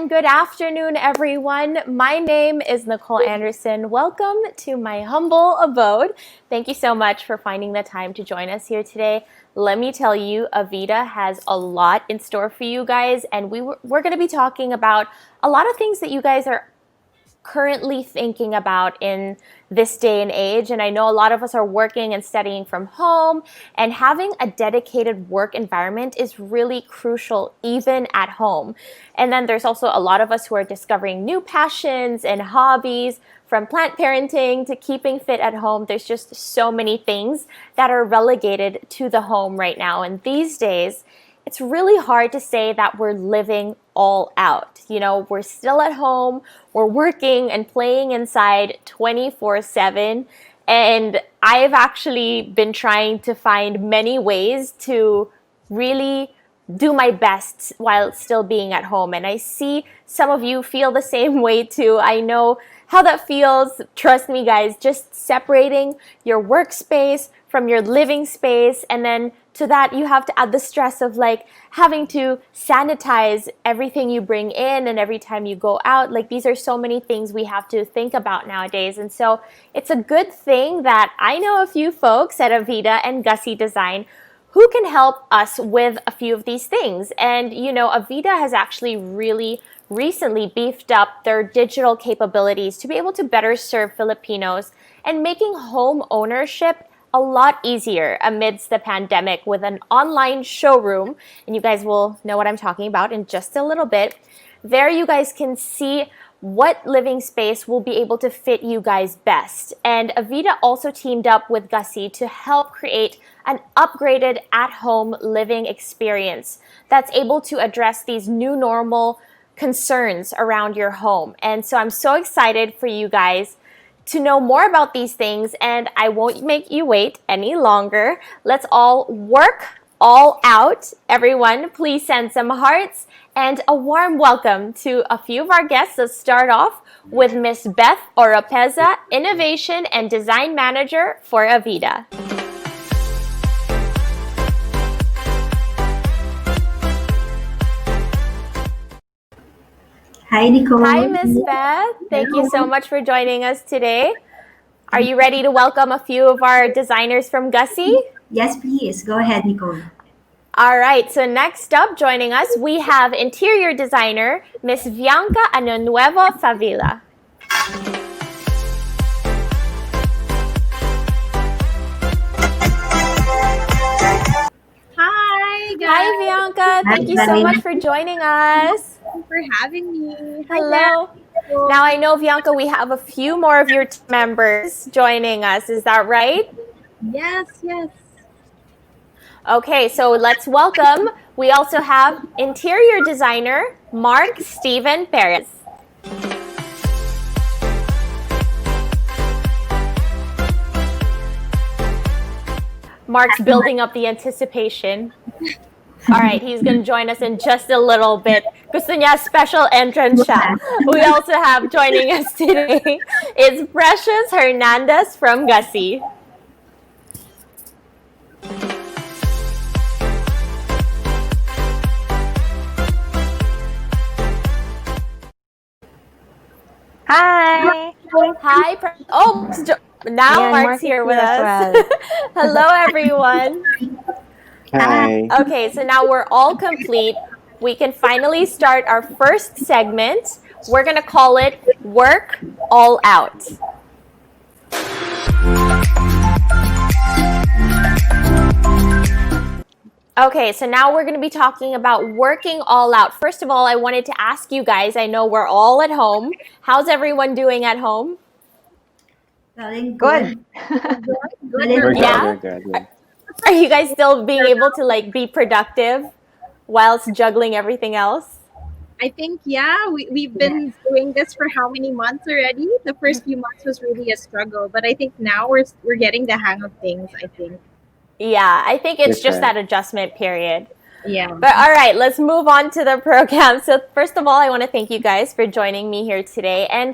and good afternoon, everyone. My name is Nicole Andersson. Welcome to my humble abode. Thank you so much for finding the time to join us here today. Let me tell you, Avida has a lot in store for you guys, and we're going to be talking about a lot of things that you guys are currently thinking about in this day and age. And I know a lot of us are working and studying from home, and having a dedicated work environment is really crucial even at home. And then there's also a lot of us who are discovering new passions and hobbies, from plant parenting to keeping fit at home. There's just so many things that are relegated to the home right now. And these days, it's really hard to say that we're living all out. You know, we're still at home, we're working and playing inside 24/7. And I've actually been trying to find many ways to really do my best while still being at home. And I see some of you feel the same way too. I know how that feels. Trust me, guys, just separating your workspace from your living space, and then to that you have to add the stress of like having to sanitize everything you bring in and every time you go out. Like, these are so many things we have to think about nowadays. And so it's a good thing that I know a few folks at Avida and Gussy Design who can help us with a few of these things. And you know, Avida has actually really recently beefed up their digital capabilities to be able to better serve Filipinos and making home ownership a lot easier amidst the pandemic with an online showroom. And you guys will know what I'm talking about in just a little bit. There you guys can see what living space will be able to fit you guys best. And Avida also teamed up with Gussy to help create an upgraded at-home living experience that's able to address these new normal concerns around your home. And so I'm so excited for you guys to know more about these things, and I won't make you wait any longer. Let's all work all out. Everyone, please send some hearts and a warm welcome to a few of our guests. Let's start off with Miss Beth Oropeza, Innovation and Design Manager for Avida. Hi, Nicole. Hi, Miss Beth. Thank you so much for joining us today. Are you ready to welcome a few of our designers from Gussy? Yes, please. Go ahead, Nicole. All right, so next up joining us, we have interior designer, Miss Bianca Anonuevo Favila. Hi, guys. Hi, Bianca. Thank you so much for joining us. Thank you for having me. Hello. Now, I know, Bianca, we have a few more of your team members joining us. Is that right? Yes. Okay, so let's welcome. We also have interior designer, Mark Steven Perez. Mark's building up the anticipation. All right, he's going to join us in just a little bit. Gusto niya special entrance siya. We also have joining us today is Precious Hernandez from Gussy. Hi. Hi. Now Mark's here with us. Well. Hello, everyone. Hi. Okay, so now we're all complete. We can finally start our first segment. We're going to call it Work All Out. Okay, so now we're going to be talking about working all out. First of all, I wanted to ask you guys, I know we're all at home. How's everyone doing at home? Feeling Good. We're Yeah? good. Yeah. Are you guys still being able to like be productive whilst juggling everything else? I think, we've been doing this for how many months already? The first few months was really a struggle, but I think now we're getting the hang of things, I think. Yeah, I think it's That's just right. that adjustment period. Yeah. But all right, let's move on to the program. So first of all, I want to thank you guys for joining me here today. And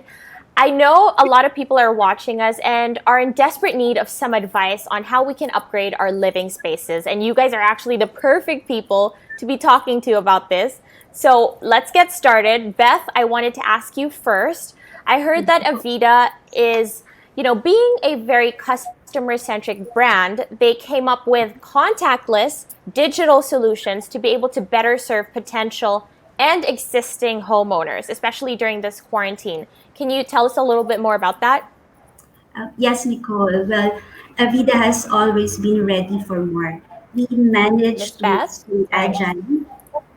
I know a lot of people are watching us and are in desperate need of some advice on how we can upgrade our living spaces. And you guys are actually the perfect people to be talking to about this. So let's get started. Beth, I wanted to ask you first. I heard that Avida is, being a very customer-centric brand, they came up with contactless digital solutions to be able to better serve potential and existing homeowners, especially during this quarantine. Can you tell us a little bit more about that? Yes, Nicole. Well, Avida has always been ready for more. We manage Miss to Beth? stay Sorry. agile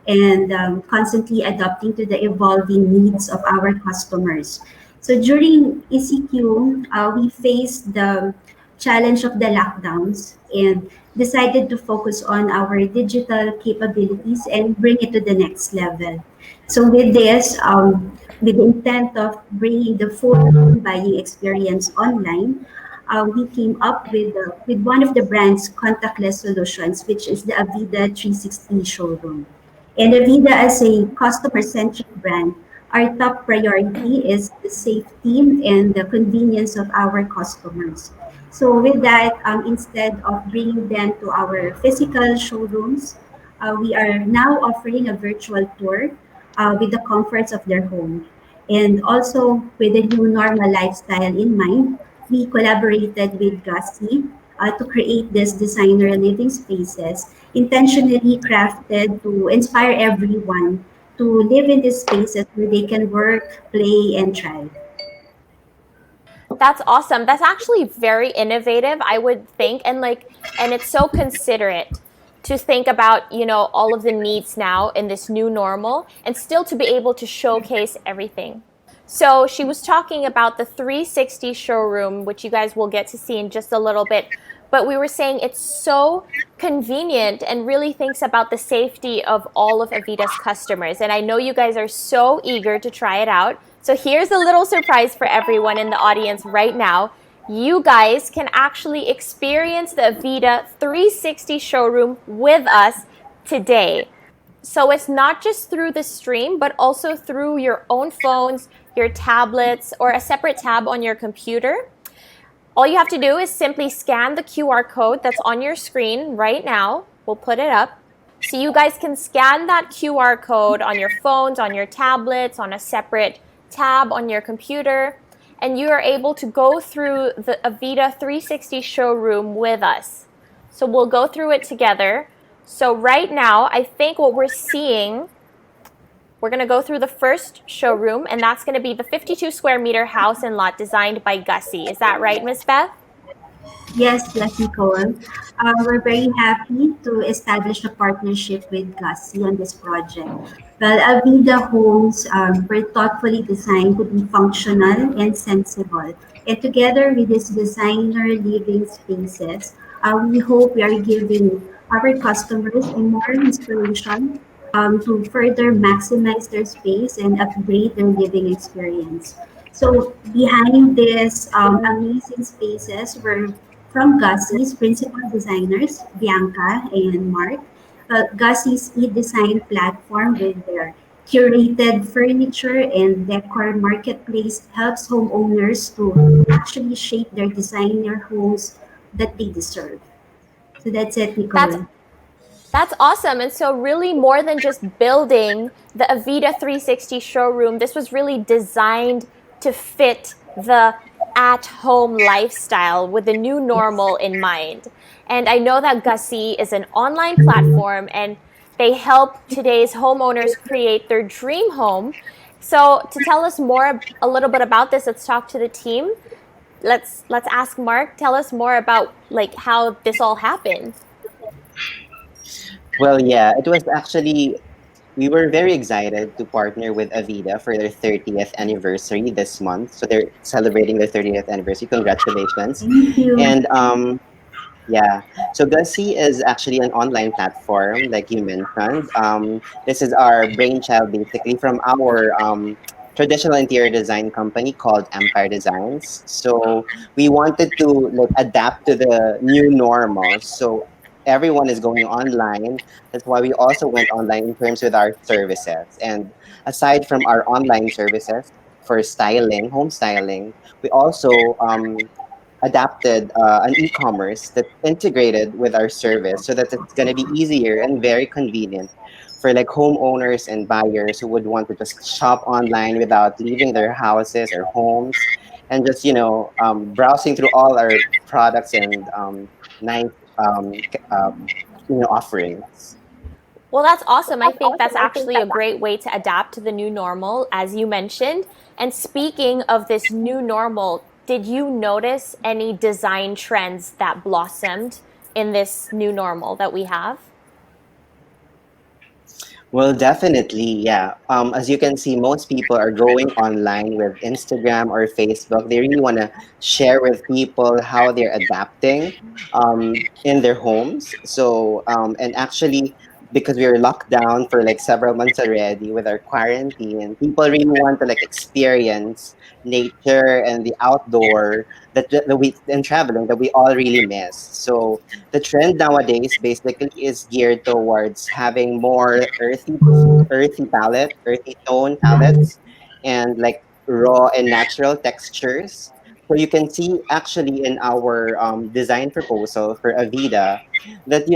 and constantly adapting to the evolving needs of our customers. So during ECQ, we faced the challenge of the lockdowns and decided to focus on our digital capabilities and bring it to the next level. So with this, with the intent of bringing the full buying experience online, we came up with one of the brand's contactless solutions, which is the Avida 360 showroom. And Avida, as a customer-centric brand, our top priority is the safety and the convenience of our customers. So with that, instead of bringing them to our physical showrooms, we are now offering a virtual tour with the comforts of their home. And also with the new normal lifestyle in mind, we collaborated with Gussy to create this designer living spaces intentionally crafted to inspire everyone to live in these spaces where they can work, play, and thrive. That's awesome. That's actually very innovative, I would think, and it's so considerate to think about, all of the needs now in this new normal and still to be able to showcase everything. So she was talking about the 360 showroom, which you guys will get to see in just a little bit. But we were saying it's so convenient and really thinks about the safety of all of Avida's customers. And I know you guys are so eager to try it out. So here's a little surprise for everyone in the audience right now. You guys can actually experience the Avida 360 showroom with us today. So it's not just through the stream, but also through your own phones, your tablets, or a separate tab on your computer. All you have to do is simply scan the QR code that's on your screen right now. We'll put it up. So you guys can scan that QR code on your phones, on your tablets, on a separate tab on your computer, and you are able to go through the Avida 360 showroom with us. So we'll go through it together. So right now, I think what we're seeing, we're going to go through the first showroom, and that's going to be the 52 square meter house and lot designed by Gussy. Is that right, Miss Beth? Yes, Nicole. We're very happy to establish a partnership with Gussy on this project. Well, Avida homes were thoughtfully designed to be functional and sensible. And together with these designer living spaces, we hope we are giving our customers more inspiration to further maximize their space and upgrade their living experience. So behind these amazing spaces were from Gussy's principal designers, Bianca and Mark. Gussy's e-design platform with their curated furniture and decor marketplace helps homeowners to actually shape their designer homes that they deserve. So that's it, That's Nicole. That's awesome. And so really more than just building the Avida 360 showroom, this was really designed to fit the at-home lifestyle with the new normal in mind. And I know that Gussy is an online platform and they help today's homeowners create their dream home. So to tell us more a little bit about this, let's talk to the team. Let's ask Mark, tell us more about how this all happened. Well, yeah, it was actually, we were very excited to partner with Avida for their 30th anniversary this month. So they're celebrating their 30th anniversary. Congratulations. Thank you. And yeah, so Gussy is actually an online platform, like you mentioned. This is our brainchild basically from our traditional interior design company called Empire Designs. So we wanted to adapt to the new normal. So everyone is going online. That's why we also went online in terms with our services. And aside from our online services, for styling, home styling, we also adapted an e-commerce that's integrated with our service so that it's going to be easier and very convenient for like homeowners and buyers who would want to just shop online without leaving their houses or homes and just browsing through all our products and nice offerings. Well, that's awesome. I think that's actually a great way to adapt to the new normal, as you mentioned. And speaking of this new normal, did you notice any design trends that blossomed in this new normal that we have? Well, definitely, yeah. As you can see, most people are going online with Instagram or Facebook. They really want to share with people how they're adapting in their homes. So, and actually, because we were locked down for like several months already with our quarantine, people really want to like experience nature and the outdoor that we and traveling that we all really miss. So the trend nowadays basically is geared towards having more earthy tone palettes, and like raw and natural textures. So you can see actually in our design proposal for Avida that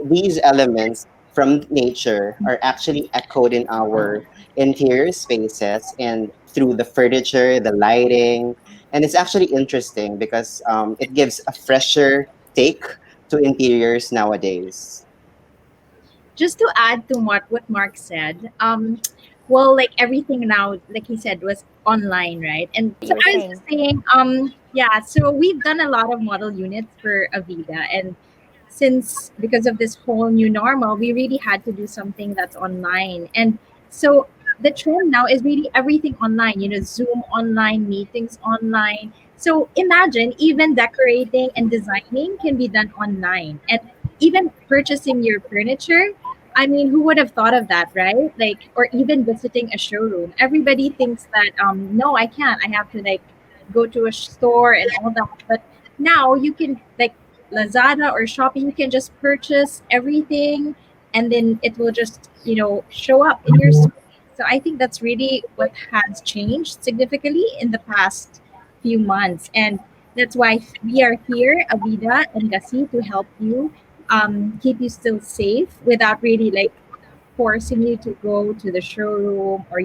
these elements from nature are actually echoed in our interior spaces and through the furniture, the lighting, and it's actually interesting because it gives a fresher take to interiors nowadays. Just to add to what Mark said, well, like everything now, like he said, was online, right? And so You were I was just saying. saying, yeah, so we've done a lot of model units for Avida, and since because of this whole new normal, we really had to do something that's online. And so the trend now is really everything online, Zoom online, meetings online. So imagine even decorating and designing can be done online. And even purchasing your furniture, I mean, who would have thought of that, right? Like, or even visiting a showroom. Everybody thinks that, no, I can't. I have to like go to a store and all that. But now you can like Lazada or Shopee, you can just purchase everything, and then it will just, show up in your store. So I think that's really what has changed significantly in the past few months. And that's why we are here, Avida and Gussie, to help you keep you still safe without really like forcing you to go to the showroom or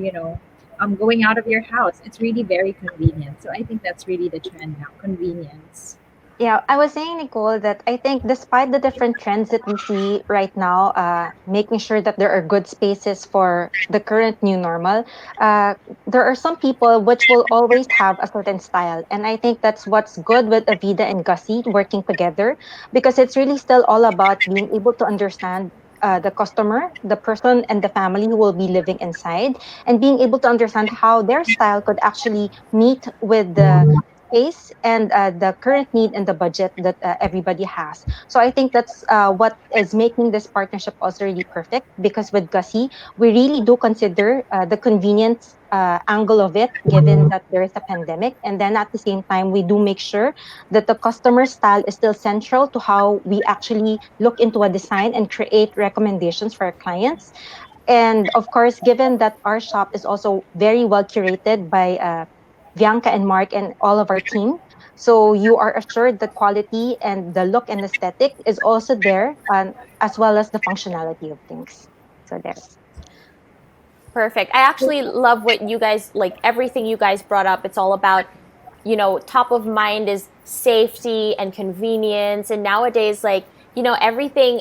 going out of your house. It's really very convenient. So I think that's really the trend now, convenience. Yeah, I was saying, Nicole, that I think despite the different trends that we see right now, making sure that there are good spaces for the current new normal, uh, there are some people which will always have a certain style. And I think that's what's good with Avida and Gussie working together, because it's really still all about being able to understand the customer, the person, and the family who will be living inside, and being able to understand how their style could actually meet with the space and the current need and the budget that everybody has. So I think that's what is making this partnership also really perfect, because with Gussie, we really do consider the convenience angle of it, given that there is a pandemic. And then at the same time, we do make sure that the customer style is still central to how we actually look into a design and create recommendations for our clients. And of course, given that our shop is also very well curated by Bianca and Mark and all of our team, so you are assured that quality and the look and aesthetic is also there, as well as the functionality of things. So there. Perfect. I actually love what you guys like everything you guys brought up. It's all about, top of mind is safety and convenience. And nowadays, like, everything,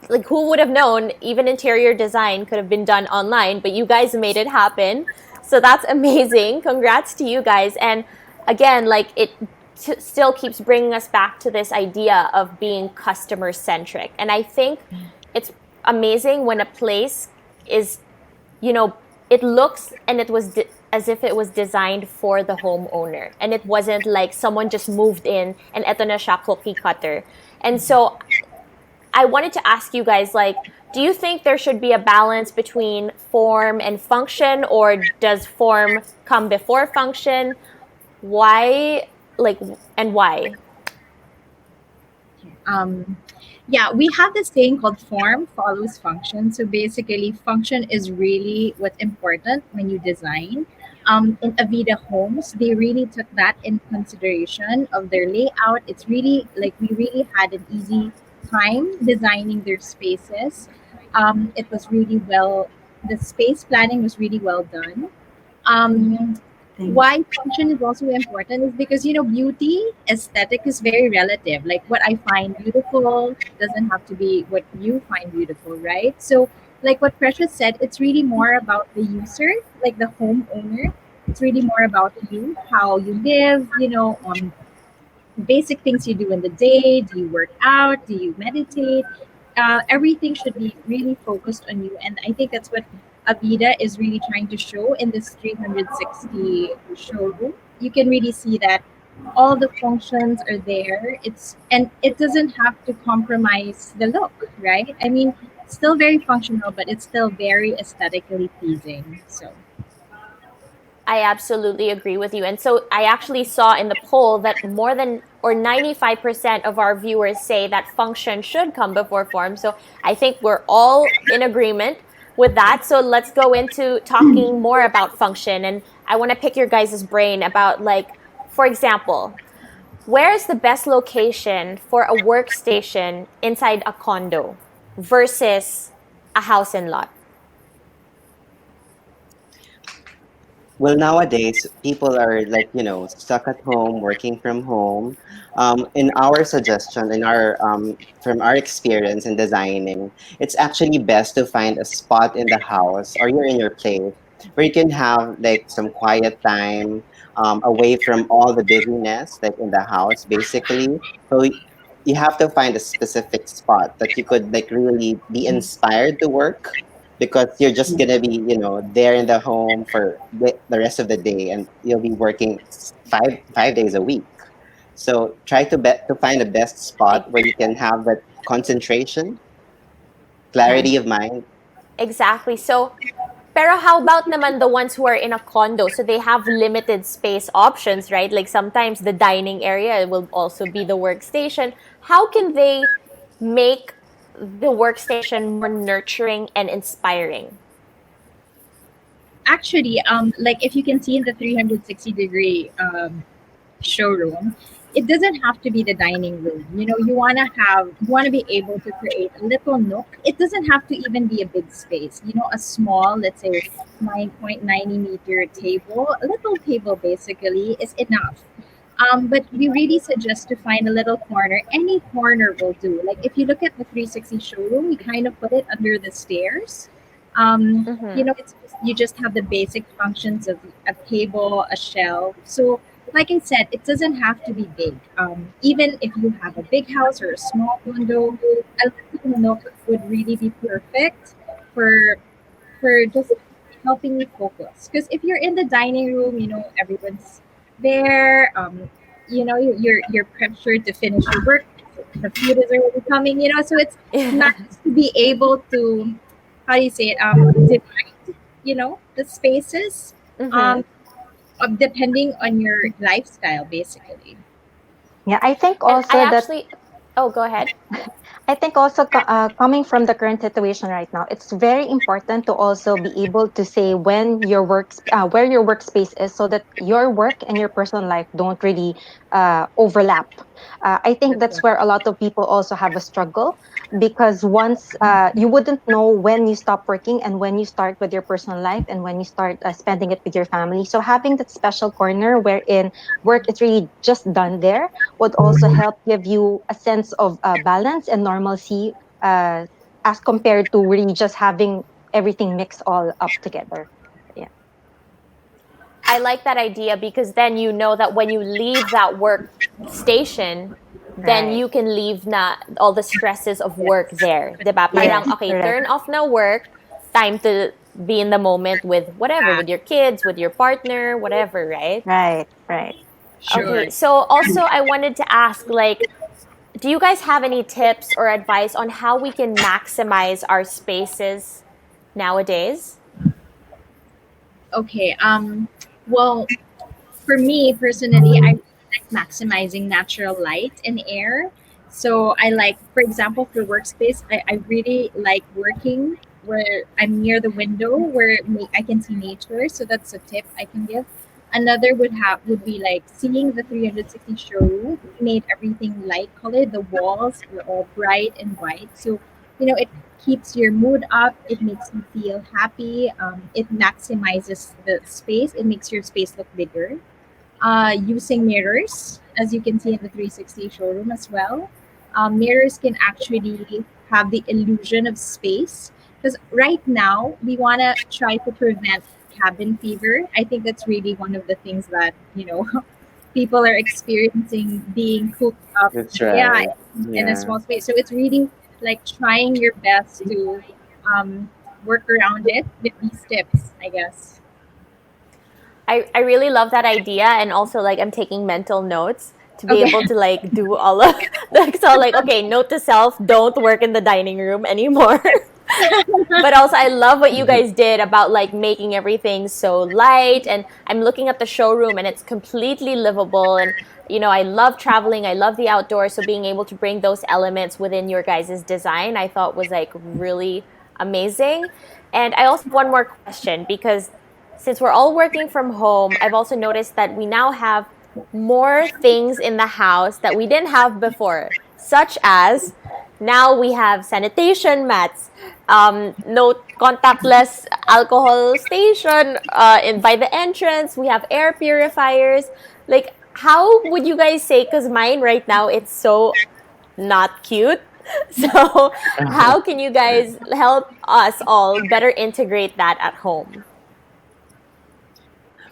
like, who would have known even interior design could have been done online, but you guys made it happen. So that's amazing. Congrats to you guys. And again, like, it still keeps bringing us back to this idea of being customer centric. And I think it's amazing when a place is, it looks and it was as if it was designed for the homeowner, and it wasn't like someone just moved in and eto na siya cookie cutter. And so I wanted to ask you guys, like, do you think there should be a balance between form and function, or does form come before function? Why, like, and why? Um, yeah, we have this saying called form follows function. So basically, function is really what's important when you design. in Avida homes, they really took that in consideration of their layout. It's really like we really had an easy time designing their spaces. It was really well, the space planning was really well done. Um, Thanks. why function is also important is because beauty aesthetic is very relative. Like what I find beautiful doesn't have to be what you find beautiful, right? So like what Precious said, it's really more about the user, like the homeowner. It's really more about you, how you live, basic things you do in the day. Do you work out? Do you meditate? Everything should be really focused on you. And I think that's what Avida is really trying to show in this 360 showroom. You can really see that all the functions are there. And it doesn't have to compromise the look, right? I mean, it's still very functional, but it's still very aesthetically pleasing. So I absolutely agree with you. And so I actually saw in the poll that more than or 95% of our viewers say that function should come before form. So I think we're all in agreement with that. So let's go into talking more about function. And I want to pick your guys' brain about, like, for example, where is the best location for a workstation inside a condo versus a house and lot? Well, nowadays people are like, stuck at home, working from home. In our suggestion, in our from our experience in designing, it's actually best to find a spot in the house or you're in your place where you can have like some quiet time, away from all the busyness, like in the house, basically. So you have to find a specific spot that you could like really be inspired to work, because you're just gonna be, there in the home for the rest of the day, and you'll be working five days a week. So try to find the best spot where you can have that concentration, Right. clarity of mind. Exactly. So, pero how about naman the ones who are in a condo? So they have limited space options, right? Like sometimes the dining area will also be the workstation. How can they make the workstation more nurturing and inspiring? actually, like if you can see in the 360-degree showroom, it doesn't have to be the dining room. You want to be able to create a little nook. It doesn't have to even be a big space. A small, let's say 9.90-meter table, a little table basically is enough. But we really suggest to find a little corner. Any corner will do. Like if you look at the 360 showroom, we kind of put it under the stairs. Mm-hmm. You just have the basic functions of a table, a shelf. So, like I said, it doesn't have to be big. Even if you have a big house or a small condo, a little nook would really be perfect for just helping you focus. Because if you're in the dining room, everyone's there. You're pressured to finish your work. The food is already coming. So it's nice to be able to, how do you say it? Divide, the spaces. Mm-hmm. Um, depending on your lifestyle, basically. Yeah, I think And I also that actually, oh, go ahead. I think also coming from the current situation right now, it's very important to also be able to say when your where your workspace is, so that your work and your personal life don't really overlap. I think That's that's right. where a lot of people also have a struggle, because once you wouldn't know when you stop working and when you start with your personal life and when you start spending it with your family. So having that special corner wherein work is really just done there would also help give you a sense of balance and normalcy, uh, as compared to really just having everything mixed all up together. Yeah, I like that idea because then you know that when you leave that workstation, then right. you can leave na all the stresses of work Yes. there. Diba? Parang, Yes, okay, correct. turn off na work, time to be in the moment with whatever, Yeah, with your kids, with your partner, whatever, right? Right, right. sure. Okay, so also I wanted to ask, like, do you guys have any tips or advice on how we can maximize our spaces nowadays? Okay. Well, for me personally, I really like maximizing natural light and air. So I like, for example, for workspace, I really like working. where I'm near the window where I can see nature. So that's a tip I can give. Another would be like seeing the 360 showroom. We made everything light colored. The walls were all bright and white. So it keeps your mood up. It makes you feel happy. It maximizes the space. It makes your space look bigger. Using mirrors, as you can see in the 360 showroom as well. Mirrors can actually have the illusion of space because right now we want to try to prevent cabin fever. I think that's really one of the things that people are experiencing, being cooped up, That's yeah, right. in a Yeah. small space. So it's really like trying your best to um, work around it with these tips, I guess. I really love that idea, and also like I'm taking mental notes to be Okay. able to like do all of like, so like, okay, note to self, don't work in the dining room anymore. But also I love what you guys did about like making everything so light, and I'm looking at the showroom and it's completely livable. And I love traveling, I love the outdoors, so being able to bring those elements within your guys' design I thought was like really amazing. And I also have one more question, because since we're all working from home, I've also noticed that we now have more things in the house that we didn't have before, such as now we have sanitation mats, no contactless alcohol station by the entrance. We have air purifiers. Like, how would you guys say? Because mine right now it's so not cute. So, how can you guys help us all better integrate that at home?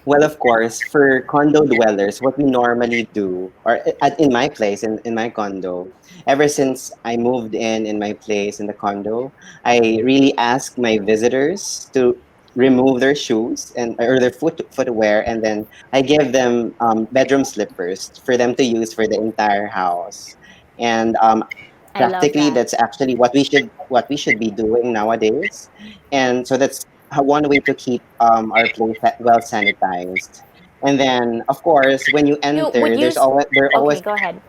Well, of course, for condo dwellers, what we normally do, or in my place, in my condo, ever since I moved in my place in the condo, I really ask my visitors to remove their shoes and or their footwear, and then I give them bedroom slippers for them to use for the entire house. And I love practically, that. that's actually what we should be doing nowadays. And so that's one way to keep our place well sanitized. And then, of course, when you You would enter, use. there Okay, always go ahead.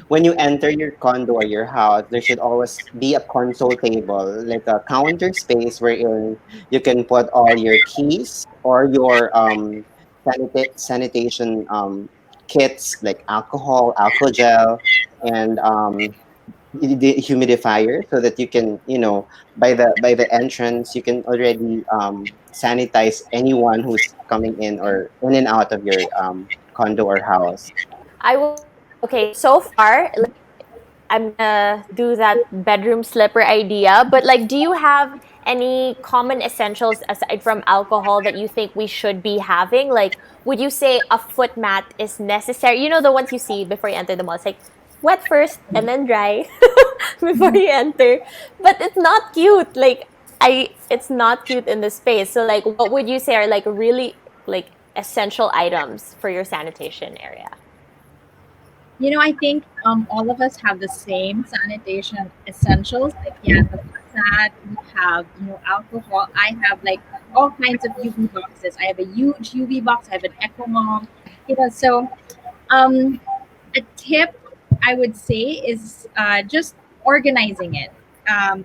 when you enter your condo or your house, there should always be a console table, like a counter space wherein you can put all your keys or your sanitation kits like alcohol gel, and the humidifier, so that you can, by the entrance, you can already sanitize anyone who's coming in or in and out of your condo or house. I will. Okay, so far, like, I'm gonna do that bedroom slipper idea, but like, do you have any common essentials aside from alcohol that you think we should be having? Like, would you say a foot mat is necessary? You know, the ones you see before you enter the mall. It's like wet first and then dry before you enter. But it's not cute. Like, it's not cute in the space. So, like, what would you say are like really like essential items for your sanitation area? I think all of us have the same sanitation essentials. Like, yeah, the facade, we have, alcohol. I have like all kinds of UV boxes. I have a huge UV box. I have an Eco Mom. So um, a tip I would say is just organizing it.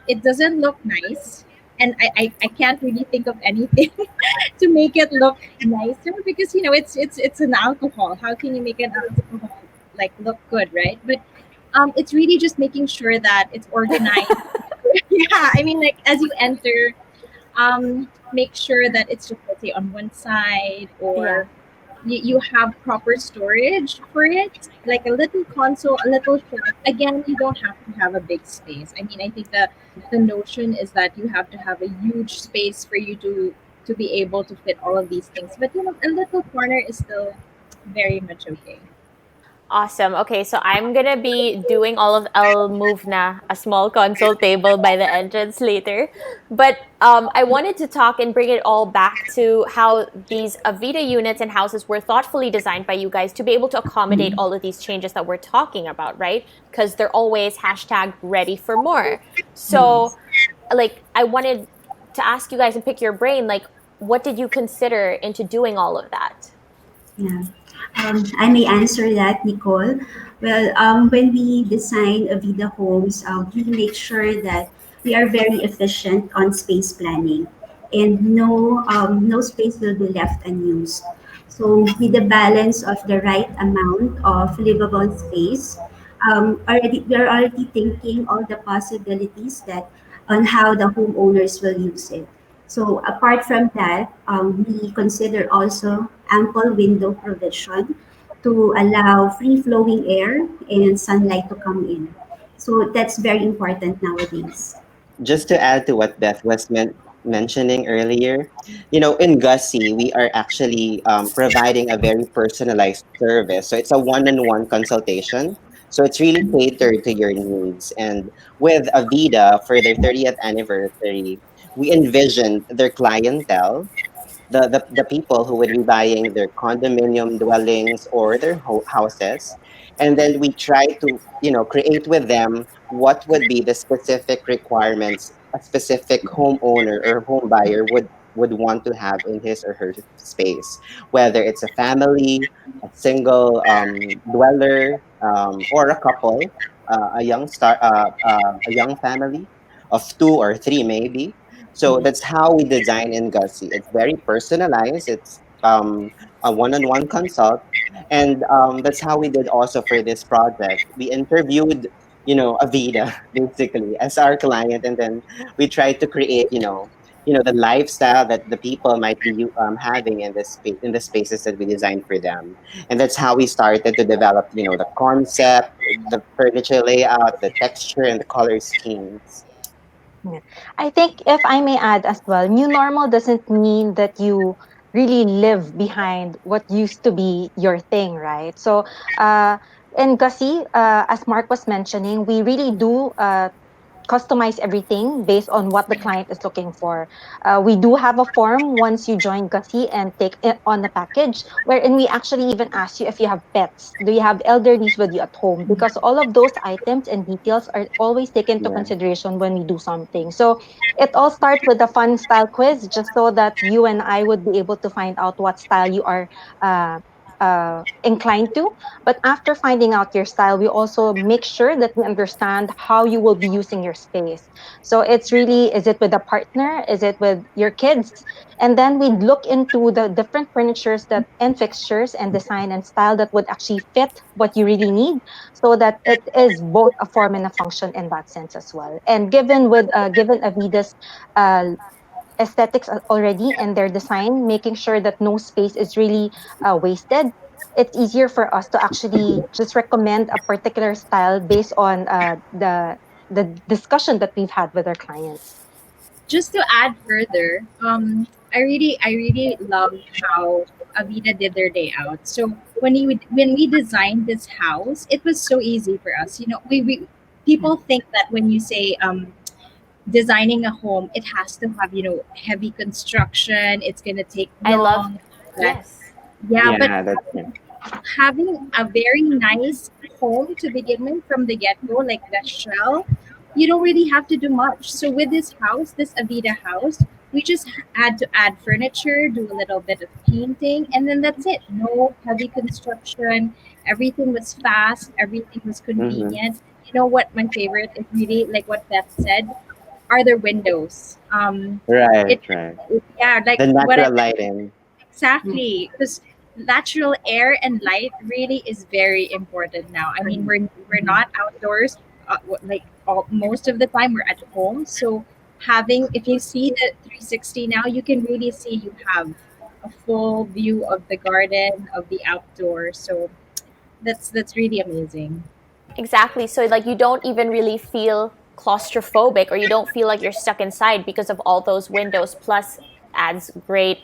It doesn't look nice, and I can't really think of anything to make it look nicer because it's an alcohol. How can you make an alcohol like look good, right? But it's really just making sure that it's organized. Yeah, I mean, like as you enter, make sure that it's just, let's say, on one side, Yeah. or you have proper storage for it, like a little console, a little shelf. Again, you don't have to have a big space. I mean, I think the notion is that you have to have a huge space for you to be able to fit all of these things, but a little corner is still very much okay. Awesome. Okay, so I'm gonna be doing all of I'll move na a small console table by the entrance later. But I wanted to talk and bring it all back to how these Avida units and houses were thoughtfully designed by you guys to be able to accommodate all of these changes that we're talking about, right? Because they're always hashtag ready for more. So, like, I wanted to ask you guys and pick your brain, like, what did you consider into doing all of that? Yeah. I may answer that, Nicole. Well, when we design Avida homes, we make sure that we are very efficient on space planning, and no space will be left unused. So with the balance of the right amount of livable space, already we are already thinking all the possibilities that on how the homeowners will use it. So apart from that, we consider also ample window provision to allow free flowing air and sunlight to come in. So that's very important nowadays. Just to add to what Beth was mentioning earlier, in Gussy, we are actually providing a very personalized service. So it's a one-on-one consultation. So it's really catered to your needs. And with Avida for their 30th anniversary, we envisioned their clientele, the people who would be buying their condominium dwellings or their houses, and then we try to create with them what would be the specific requirements a specific homeowner or home buyer would want to have in his or her space, whether it's a family, a single dweller, or a couple, a young family of two or three maybe. So Mhm. that's how we design in Gussie. It's very personalized. It's a one-on-one consult, and that's how we did also for this project. We interviewed, Avida basically as our client, and then we tried to create, the lifestyle that the people might be having in in the spaces that we designed for them, and that's how we started to develop, the concept, the furniture layout, the texture, and the color schemes. Yeah. I think if I may add as well, new normal doesn't mean that you really live behind what used to be your thing, right? So, in Gussie, as Mark was mentioning, we really do customize everything based on what the client is looking for. We do have a form once you join Gussie and take it on the package, wherein we actually even ask you if you have pets. Do you have elderlies with you at home? Because all of those items and details are always taken into Yeah. consideration when we do something. So it all starts with a fun style quiz, just so that you and I would be able to find out what style you are uh, inclined to. But after finding out your style, we also make sure that we understand how you will be using your space. So it's really, is it with a partner? Is it with your kids? And then we look into the different furnitures that and fixtures and design and style that would actually fit what you really need, so that it is both a form and a function in that sense as well. And given Avida's uh, aesthetics already and their design, making sure that no space is really wasted, it's easier for us to actually just recommend a particular style based on the discussion that we've had with our clients. Just to add further, I really love how Avida did their layout. So when we designed this house, it was so easy for us. We people think that when you say designing a home, it has to have heavy construction. It's gonna take I love, long. That yes. yeah, but Yeah, that's having a very nice home to begin with from the get go, like the shell, you don't really have to do much. So with this house, this Avida house, we just had to add furniture, do a little bit of painting, and then that's it. No heavy construction. Everything was fast. Everything was mm-hmm. convenient. You know what my favorite is really like what Beth said are their windows. Right, It, right. yeah, like The what I natural lighting. exactly, because natural air and light really is very important now. I mean, we're not outdoors, like most of the time we're at home. So having, if you see the 360 now, you can really see you have a full view of the garden, of the outdoors. So that's really amazing. Exactly. So like you don't even really feel claustrophobic or you don't feel like you're stuck inside because of all those windows. Plus, adds great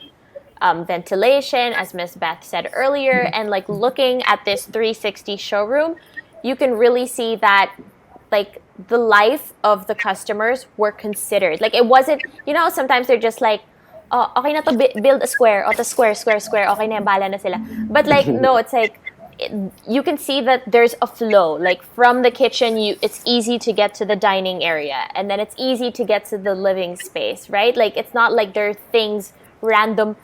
ventilation, as Miss Beth said earlier. And like looking at this 360 showroom, you can really see that like the life of the customers were considered. Like it wasn't, sometimes they're just like, oh, okay na to, build a square, o to square, square, square, okay na, bala na sila. But like, no, it's like, you can see that there's a flow. Like from the kitchen, it's easy to get to the dining area, and then it's easy to get to the living space, right? Like it's not like there are things, random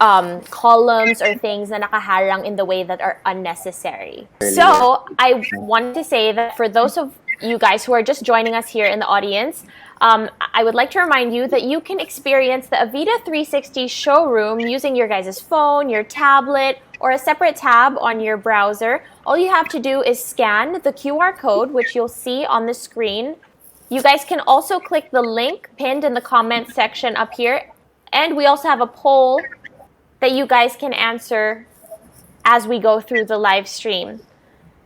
columns or things na nakaharang in the way that are unnecessary. Earlier. So I wanted to say that for those of you guys who are just joining us here in the audience, I would like to remind you that you can experience the Avida 360 showroom using your guys' phone, your tablet, or a separate tab on your browser. All you have to do is scan the QR code, which you'll see on the screen. You guys can also click the link pinned in the comment section up here. And we also have a poll that you guys can answer as we go through the live stream.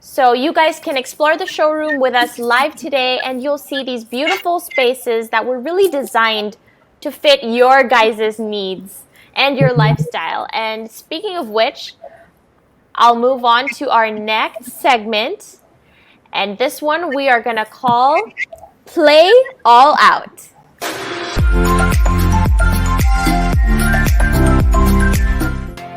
So you guys can explore the showroom with us live today, and you'll see these beautiful spaces that were really designed to fit your guys' needs and your lifestyle. And speaking of which, I'll move on to our next segment. And this one we are going to call Play All Out.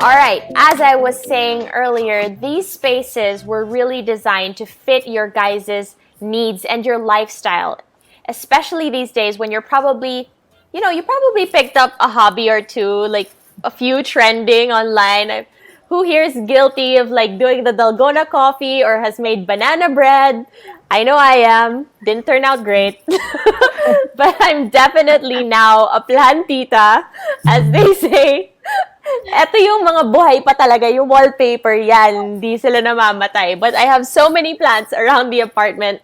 All right, as I was saying earlier, these spaces were really designed to fit your guys' needs and your lifestyle, especially these days when you're probably, you probably picked up a hobby or two, like a few trending online. Who here is guilty of like doing the Dalgona coffee or has made banana bread? I know I am. Didn't turn out great. But I'm definitely now a plantita, as they say. Ito yung mga buhay pa talaga, yung wallpaper yan, hindi sila namamatay. But I have so many plants around the apartment.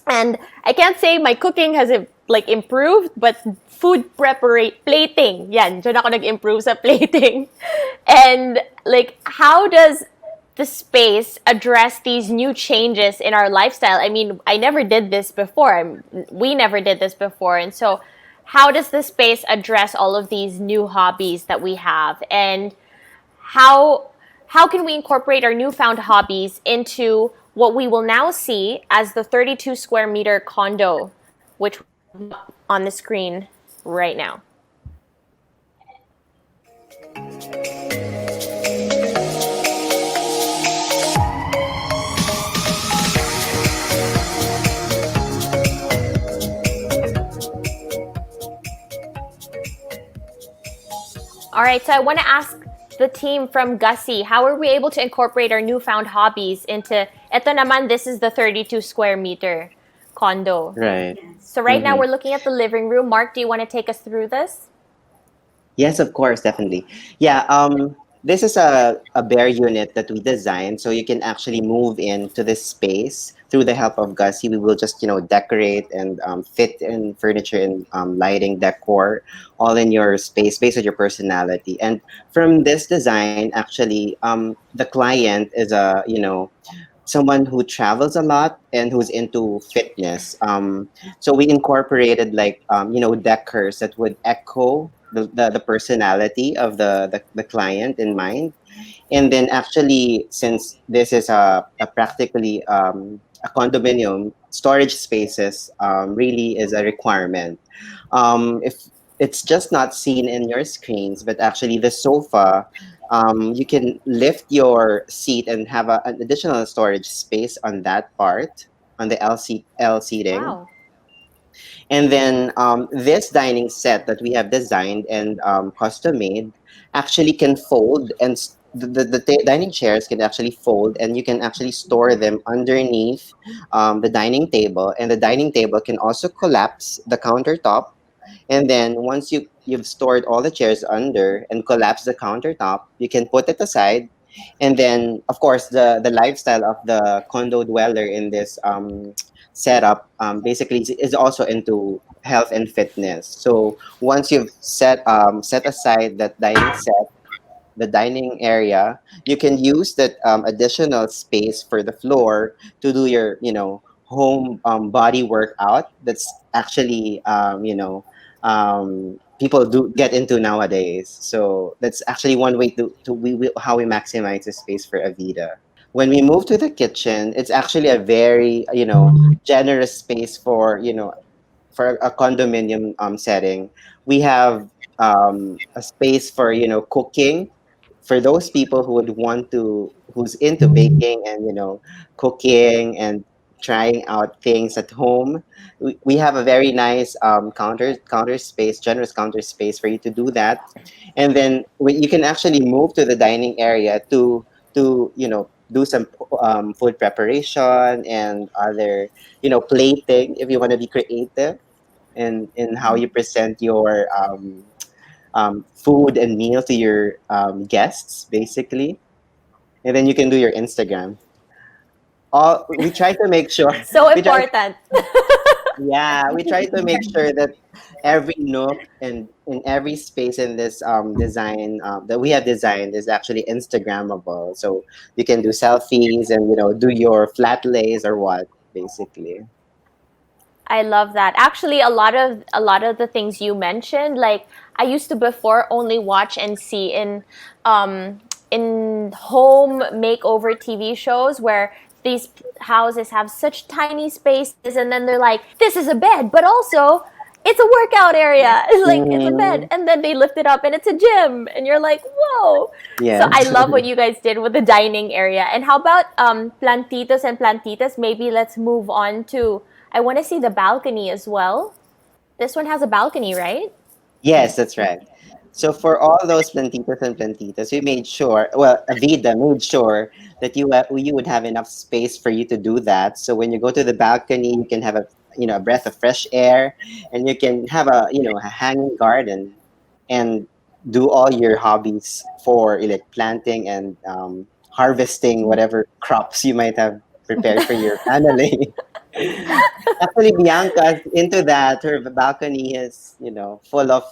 And I can't say my cooking has like improved, but food plating, yan, dyan ako nag-improve sa plating. And like, how does the space address these new changes in our lifestyle? I mean, I never did this before. We never did this before. And so how does the space address all of these new hobbies that we have? And how can we incorporate our newfound hobbies into what we will now see as the 32 square meter condo, which on the screen right now? All right, so I want to ask the team from Gussy, how are we able to incorporate our newfound hobbies into, eto naman, this is the 32 square meter condo. Right. So right now we're looking at the living room. Mark, do you want to take us through this? Yes, of course, definitely. Yeah, this is a bare unit that we designed, so you can actually move into this space through the help of Gussy. We will just, decorate and fit in furniture and lighting, decor, all in your space based on your personality. And from this design, actually, the client is someone who travels a lot and who's into fitness. So we incorporated decors that would echo the personality of the client in mind. And then actually, since this is a practically a condominium, storage spaces really is a requirement. If it's just not seen in your screens, but actually the sofa, you can lift your seat and have an additional storage space on that part, on the L seating. Wow. And then this dining set that we have designed and custom made actually can fold, and the dining chairs can actually fold, and you can actually store them underneath the dining table. And the dining table can also collapse the countertop. And then once you've stored all the chairs under and collapsed the countertop, you can put it aside. And then, of course, the lifestyle of the condo dweller in this setup basically is also into health and fitness. So once you've set aside that dining set, the dining area, you can use that additional space for the floor to do your home body workout. That's actually people do get into nowadays. So that's actually one way how we maximize the space for Avida. When we move to the kitchen, it's actually a very generous space for a condominium setting. We have a space for cooking, for those people who would who's into baking and cooking and trying out things at home. We have a very nice counter space, generous counter space for you to do that. And then you can actually move to the dining area to do some food preparation and other, plating if you want to be creative in how you present your food and meal to your guests, basically. And then you can do your Instagram. All we try to make sure So we try important. yeah, we try to make sure that every nook and in every space in this design that we have designed is actually Instagrammable. So you can do selfies and do your flat lays or what, basically. I love that. Actually, a lot of the things you mentioned, like I used to before only watch and see in home makeover TV shows where these houses have such tiny spaces, and then they're like, "This is a bed, but also it's a workout area." It's like it's a bed, Mhm. and then they lift it up and it's a gym, and you're like, "Whoa!" So I Yes. love what you guys did with the dining area. And how about plantitos and plantitas? Maybe let's move on to. I want to see the balcony as well. This one has a balcony, right? Yes, that's right. So for all those plantitas and plantitas, we made sure, well, Avida made sure that you would have enough space for you to do that. So when you go to the balcony, you can have a breath of fresh air, and you can have a hanging garden, and do all your hobbies for like planting and harvesting whatever crops you might have prepared for your family. Actually, Bianca's into that. Her balcony is, full of,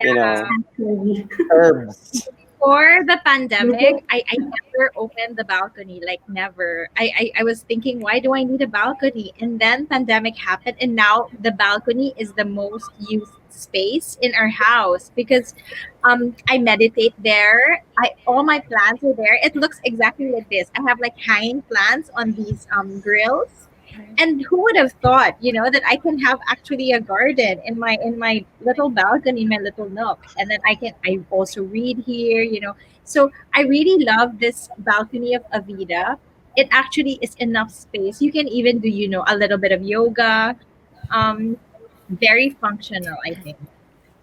you know, Actually. herbs. Before the pandemic, I never opened the balcony, like never. I was thinking, why do I need a balcony? And then pandemic happened, and now the balcony is the most used space in our house because I meditate there. I all my plants are there. It looks exactly like this. I have like hanging plants on these grills. And who would have thought, that I can have actually a garden in my little balcony, my little nook, and then I also read here. So I really love this balcony of Avida. It actually is enough space. You can even do, a little bit of yoga. Um, very functional, I think.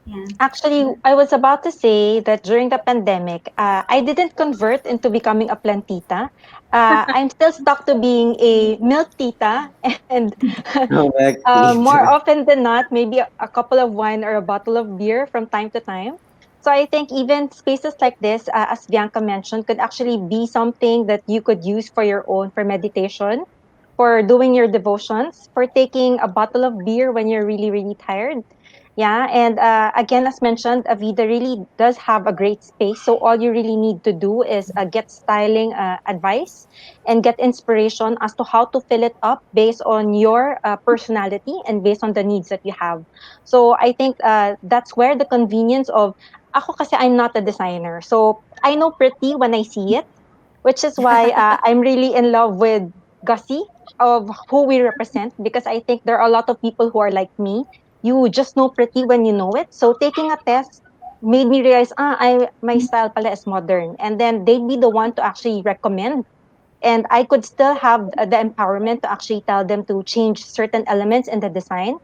Yeah. Actually, I was about to say that during the pandemic, I didn't convert into becoming a plantita. I'm still stuck to being a milk tita, and Correct. more often than not, maybe a couple of wine or a bottle of beer from time to time. So I think even spaces like this, as Bianca mentioned, could actually be something that you could use for your own, for meditation, for doing your devotions, for taking a bottle of beer when you're really, really tired. Yeah, and again, as mentioned, Avida really does have a great space. So all you really need to do is get styling advice and get inspiration as to how to fill it up based on your personality and based on the needs that you have. So I think that's where the convenience of ako kasi I'm not a designer. So I know pretty when I see it, which is why I'm really in love with Gussy of who we represent because I think there are a lot of people who are like me. You just know pretty when you know it. So taking a test made me realize, my style pala is modern. And then they'd be the one to actually recommend, and I could still have the empowerment to actually tell them to change certain elements in the design,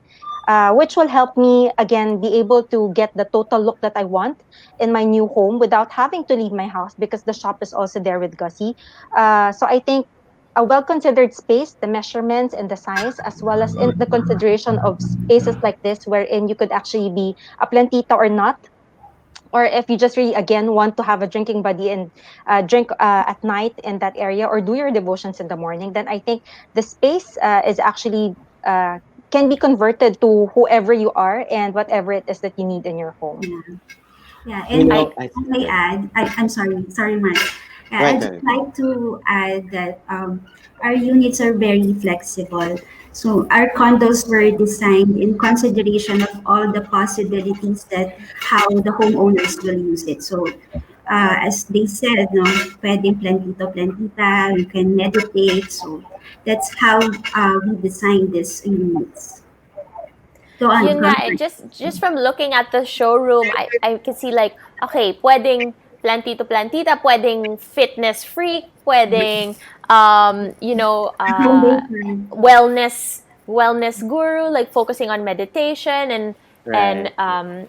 which will help me again be able to get the total look that I want in my new home without having to leave my house because the shop is also there with Gussie. So I think a well considered space, the measurements and the size, as well as in the consideration of spaces like this wherein you could actually be a plantita or not, or if you just really again want to have a drinking buddy and drink at night in that area or do your devotions in the morning, then I think the space is actually can be converted to whoever you are and whatever it is that you need in your home. Yeah. Yeah, You and I know, I can I add, I'm sorry, Mark. Right, I'd just right. like to add that our units are very flexible. So our condos were designed in consideration of all the possibilities that how the homeowners will use it. So as they said, no, pwedeng plantito, plantita, you can meditate. So that's how we designed these units. So Yun go nga, ahead. just from looking at the showroom, I can see like, okay, pwedeng plantito-plantita, pwedeng fitness freak, pwedeng, Foundation. wellness guru, like focusing on meditation and Right.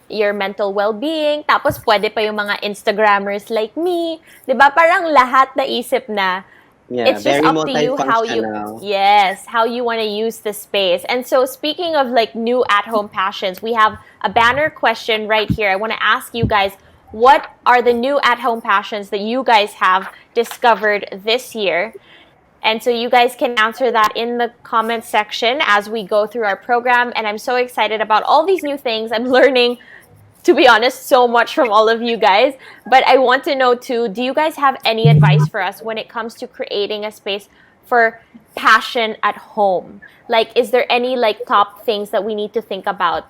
your mental well-being. Tapos pwede pa yung mga Instagrammers like me. 'Di ba? Parang lahat naisip na Yeah, It's just very up to you how you, multifunctional. yes, how you want to use the space. And so speaking of like new at-home passions, we have a banner question right here. I want to ask you guys, what are the new at-home passions that you guys have discovered this year? And so you guys can answer that in the comment section as we go through our program. And I'm so excited about all these new things. I'm learning, to be honest, so much from all of you guys. But I want to know too, do you guys have any advice for us when it comes to creating a space for passion at home? Like, is there any like top things that we need to think about?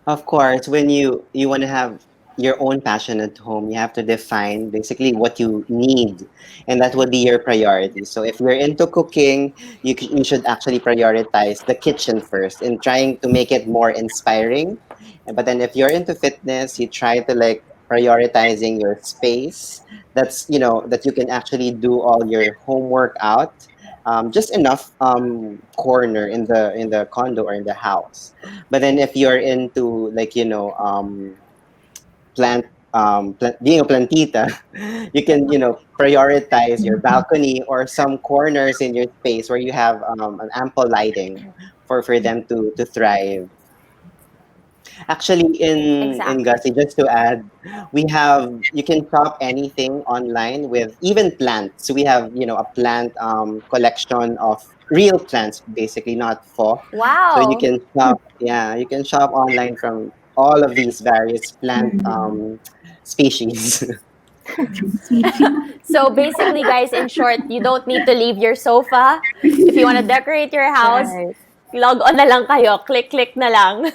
Of course, when you want to have your own passion at home, you have to define basically what you need, and that would be your priority. So if you're into cooking, you should actually prioritize the kitchen first and trying to make it more inspiring. But then if you're into fitness, you try to like prioritizing your space. That's that you can actually do all your homework out. Just enough corner in the condo or in the house. But then if you're into like plant being a plantita, you can prioritize your balcony or some corners in your space where you have an ample lighting for them to thrive. Actually, in Exactly. Gussie, just to add, we have you can shop anything online with even plants. So we have a plant collection of real plants, basically not faux. So you Wow. can shop, yeah, you can shop online from all of these various plant species. So basically, guys, in short, you don't need to leave your sofa. If you want to decorate your house, Right. log on na lang kayo. Click, click na lang.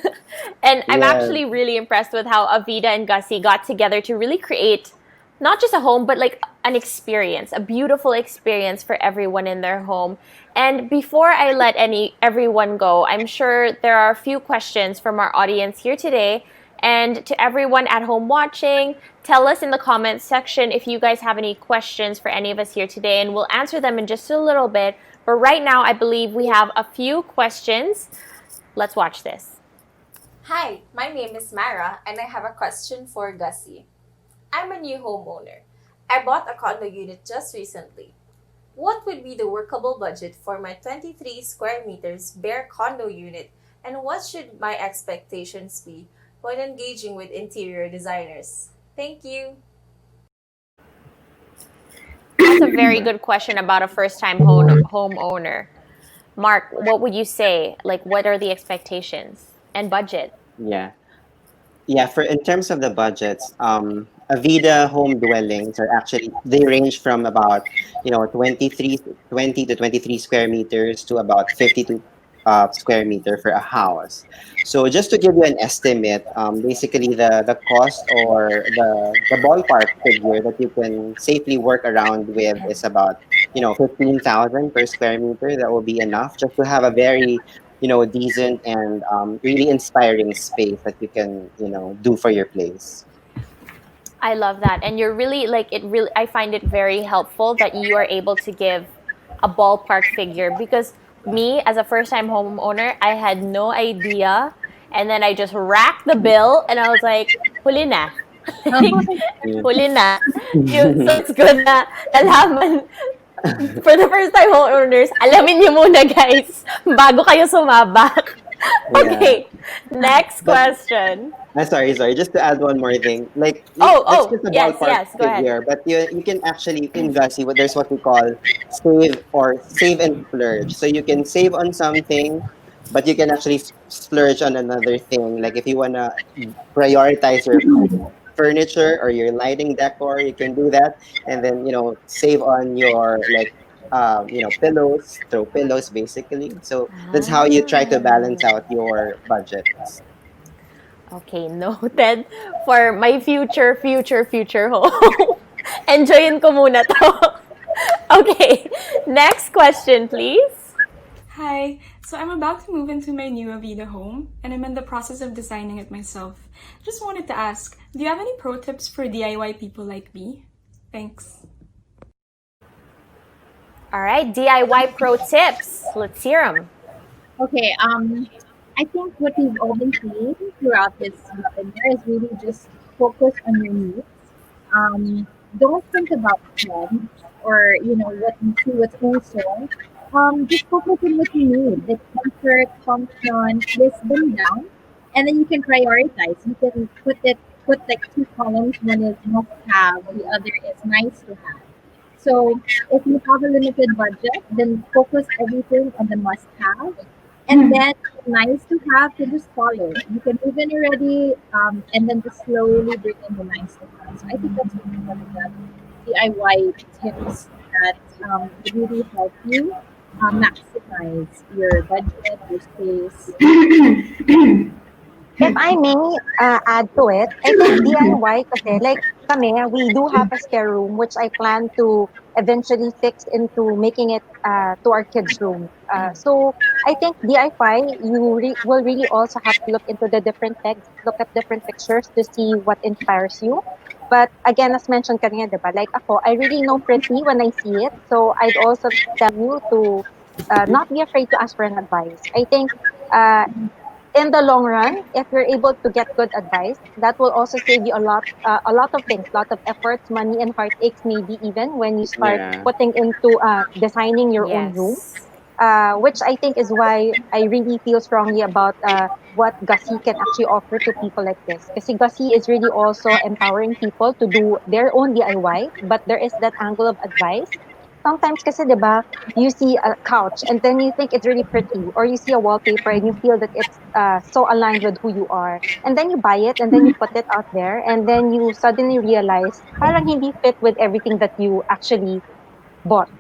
And I'm Yeah. actually really impressed with how Avida and Gussie got together to really create not just a home, but like an experience, a beautiful experience for everyone in their home. And before I let everyone go, I'm sure there are a few questions from our audience here today. And to everyone at home watching, tell us in the comments section if you guys have any questions for any of us here today, and we'll answer them in just a little bit. But right now, I believe we have a few questions. Let's watch this. Hi, my name is Mara and I have a question for Gussie. I'm a new homeowner. I bought a condo unit just recently. What would be the workable budget for my 23 square meters bare condo unit, and what should my expectations be when engaging with interior designers? Thank you. That's a very good question about a first-time homeowner. Mark, what would you say? Like, what are the expectations and budget? Yeah. Yeah, for in terms of the budgets, Avida home dwellings are actually they range from about 20 to 23 square meters to about 52 square meter for a house. So just to give you an estimate, basically the cost or the ballpark figure that you can safely work around with is about 15,000 per square meter. That will be enough just to have a very decent and really inspiring space that you can, do for your place. I love that. And you're really like it really I find it very helpful that you are able to give a ballpark figure because me as a first-time homeowner, I had no idea, and then I just racked the bill and I was like, huli na. Like, Yeah. huli na. So it's good na nalaman for the first-time homeowners, alamin niyo muna guys bago kayo sumabak. Yeah. Okay, next But question. sorry. Just to add one more thing, like that's Oh, just a yes, ballpark yes, go ahead. figure, but you can actually in Gussie, there's what we call save and splurge. So you can save on something, but you can actually splurge on another thing. Like if you wanna prioritize your furniture or your lighting decor, you can do that, and then save on your like pillows, throw pillows basically. So that's how you try to balance out your budgets. Okay, noted for my future home. Enjoyin ko muna to. Okay, next question, please. Hi, so I'm about to move into my new Avida home and I'm in the process of designing it myself. Just wanted to ask, do you have any pro tips for DIY people like me? Thanks. All right, DIY pro tips. Let's hear them. Okay, I think what we've all been seeing throughout this webinar is really just focus on your needs. Um, don't think about trends or what you see, what's also. Just focus on what you need, the comfort, function, list them down, and then you can prioritize. You can put like two columns. One is must have, the other is nice to have. So if you have a limited budget, then focus everything on the must have, and then nice to have to just follow. You can move in already, and then just slowly bring in the nice to have. So I think that's one of the DIY tips that would really help you maximize your budget, your space. If I may add to it, I think DIY kasi, like kami, we do have a spare room which I plan to eventually fix into making it to our kids' room. So I think DIY, will really also have to look into the different pegs, look at different pictures to see what inspires you. But again, as mentioned kanina, diba? Like ako, I really know pretty when I see it. So I'd also tell you to not be afraid to ask for an advice. I think uh, in the long run, if you're able to get good advice, that will also save you a lot of things, a lot of efforts, money, and heartaches, maybe even when you start Yeah. putting into designing your own room. Yes. Which I think is why I really feel strongly about what Gussy can actually offer to people like this. Because Gussy is really also empowering people to do their own DIY, but there is that angle of advice. Sometimes kasi, di ba, you see a couch and then you think it's really pretty, or you see a wallpaper and you feel that it's so aligned with who you are. And then you buy it and then you put it out there and then you suddenly realize parang hindi fit with everything that you actually bought.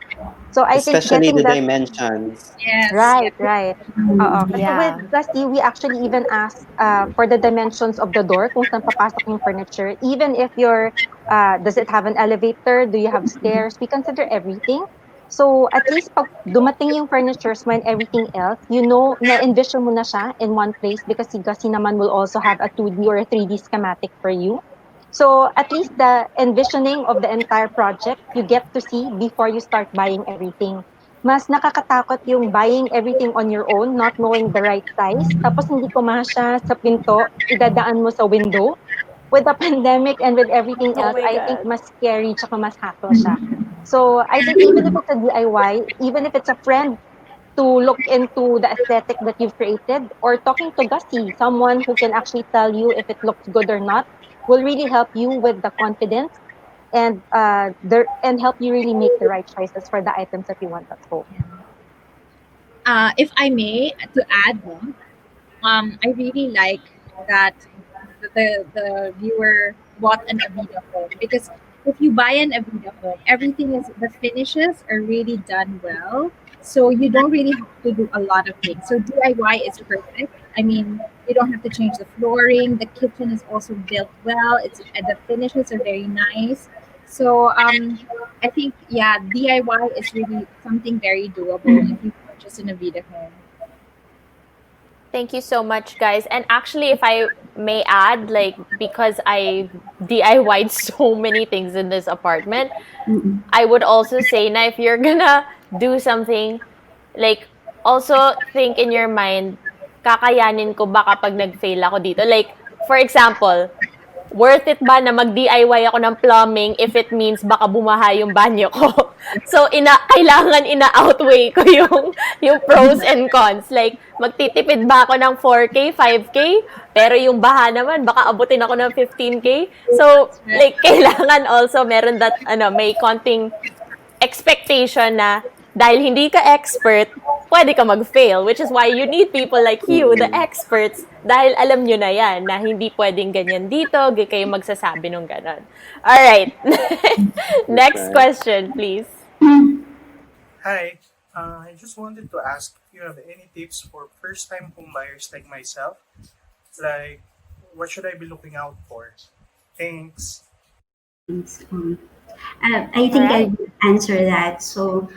So I think Especially the getting that dimensions. Yes, right, yes. right. Oo. Kasi with Yeah. Gusty, we actually even ask for the dimensions of the door kung saan papasok yung furniture. Even if does it have an elevator? Do you have stairs? We consider everything. So at least pag dumating yung furnitures when everything else, na-envision mo na siya in one place because si Gusty naman will also have a 2D or a 3D schematic for you. So at least the envisioning of the entire project, you get to see before you start buying everything. Mas nakakatakot yung buying everything on your own, not knowing the right size, tapos hindi kumasya sa pinto, idadaan mo sa window. With the pandemic and with everything Oh else, my I think God. mas scary tsaka mas hassle siya. So I think even if it's a DIY, even if it's a friend to look into the aesthetic that you've created, or talking to Gussie, someone who can actually tell you if it looks good or not, will really help you with the confidence and help you really make the right choices for the items that you want at home. If I may, to add one, I really like that the viewer bought an Avida home, because if you buy an Avida home, everything is the finishes are really done well, so you don't really have to do a lot of things. So DIY is perfect. I mean, you don't have to change the flooring. The kitchen is also built well. It's the finishes are very nice. So I think, yeah, DIY is really something very doable if you purchase an Avida home. Thank you so much, guys. And actually, if I may add, like, because I DIY'd so many things in this apartment, I would also say na if you're gonna do something, like, also think in your mind, kakayanin ko ba kapag nag-fail ako dito? Like, for example, worth it ba na mag-DIY ako ng plumbing if it means baka bumaha yung banyo ko? So, kailangan ina-outweigh ko yung pros and cons. Like, magtitipid ba ako ng 4K, 5K? Pero yung baha naman, baka abutin ako ng 15K. So, like, kailangan also meron that, may konting expectation na dahil hindi ka expert, pwede ka mag-fail, which is why you need people like you, the experts, dahil alam nyo na yan, na hindi pwedeng ganyan dito, kayo magsasabi nung ganon. Alright. Next question, please. Hi, I just wanted to ask if you have any tips for first-time home buyers like myself. Like, what should I be looking out for? Thanks. I think I Alright. will answer that. So,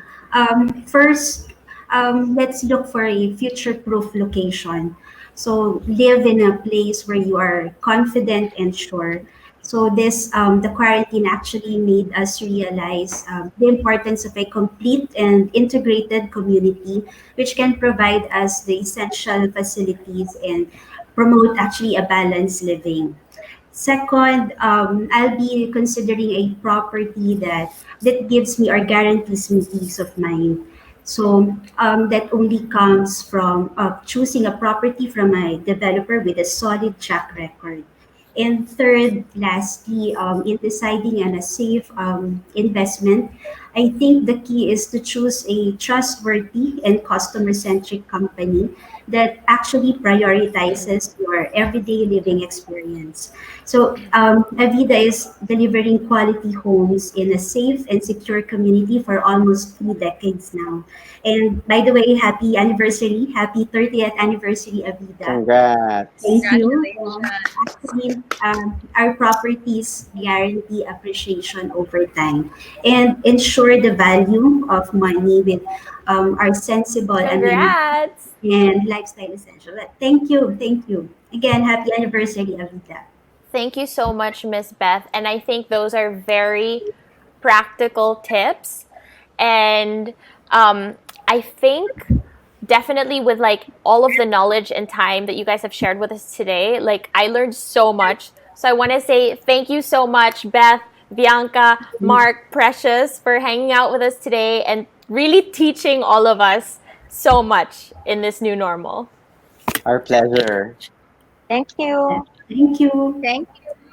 first, let's look for a future-proof location. So, live in a place where you are confident and sure. So, the quarantine actually made us realize the importance of a complete and integrated community, which can provide us the essential facilities and promote actually a balanced living. Second, I'll be considering a property that gives me or guarantees me peace of mind. So that only comes from choosing a property from a developer with a solid track record. And third, lastly, in deciding on a safe investment, I think the key is to choose a trustworthy and customer-centric company that actually prioritizes your everyday living experience. So, Avida is delivering quality homes in a safe and secure community for almost 2 decades now. And by the way, happy anniversary, happy 30th anniversary, Avida. Congrats. Thank you. Congratulations. Actually, our properties guarantee appreciation over time and ensure the value of money with our sensible amenities Congrats! and lifestyle essential. Thank you. Thank you. Again, happy anniversary, Avida. Thank you so much, Miss Beth. And I think those are very practical tips. And I think definitely with like all of the knowledge and time that you guys have shared with us today, like I learned so much. So I want to say thank you so much, Beth, Bianca, Mark, Precious, for hanging out with us today and really teaching all of us so much in this new normal. Our pleasure. Thank you. Thank you. Thank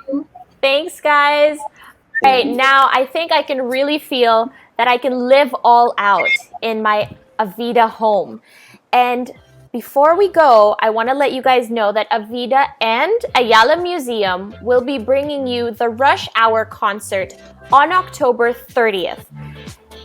you. Thanks, guys. All right, now I think I can really feel that I can live all out in my Avida home. And before we go, I want to let you guys know that Avida and Ayala Museum will be bringing you the Rush Hour concert on October 30th.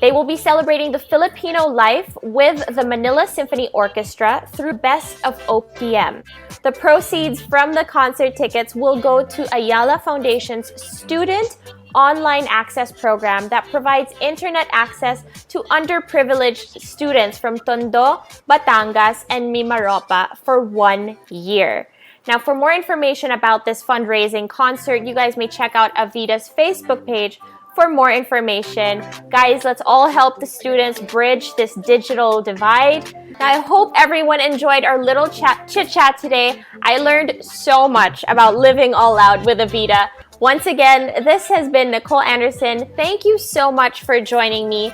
They will be celebrating the Filipino life with the Manila Symphony Orchestra through Best of OPM. The proceeds from the concert tickets will go to Ayala Foundation's student online access program that provides internet access to underprivileged students from Tondo, Batangas, and Mimaropa for 1 year. Now, for more information about this fundraising concert, you guys may check out Avida's Facebook page for more information. Guys, let's all help the students bridge this digital divide. Now, I hope everyone enjoyed our little chit chat today. I learned so much about living all out with Avida. Once again, this has been Nicole Andersson. Thank you so much for joining me.